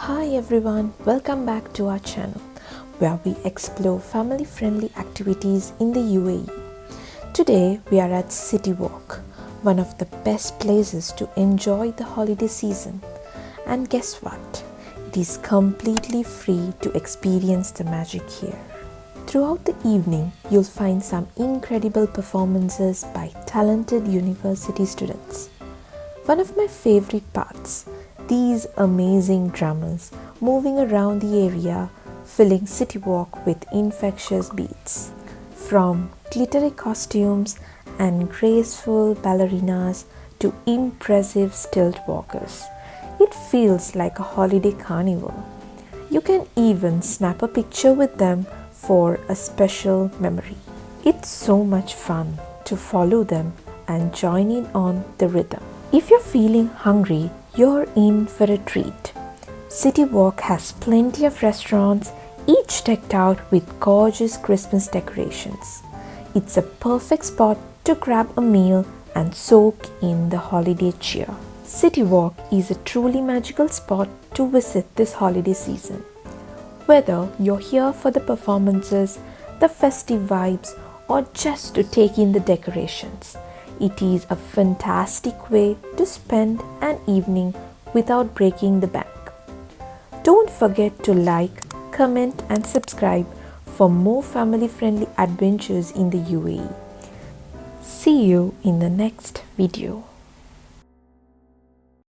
Hi everyone, welcome back to our channel where we explore family-friendly activities in the UAE. Today we are at City Walk, one of the best places to enjoy the holiday season. And guess what? It is completely free to experience the magic here. Throughout the evening, you'll find some incredible performances by talented university students. One of my favorite parts, these amazing drummers moving around the area, filling City Walk with infectious beats. From glittery costumes and graceful ballerinas to impressive stilt walkers, it feels like a holiday carnival. You can even snap a picture with them for a special memory. It's so much fun to follow them and join in on the rhythm. If you're feeling hungry, you're in for a treat. City Walk has plenty of restaurants, each decked out with gorgeous Christmas decorations. It's a perfect spot to grab a meal and soak in the holiday cheer. City Walk is a truly magical spot to visit this holiday season. Whether you're here for the performances, the festive vibes, or just to take in the decorations, it is a fantastic way to spend an evening without breaking the bank. Don't forget to like, comment and subscribe for more family-friendly adventures in the UAE. See you in the next video.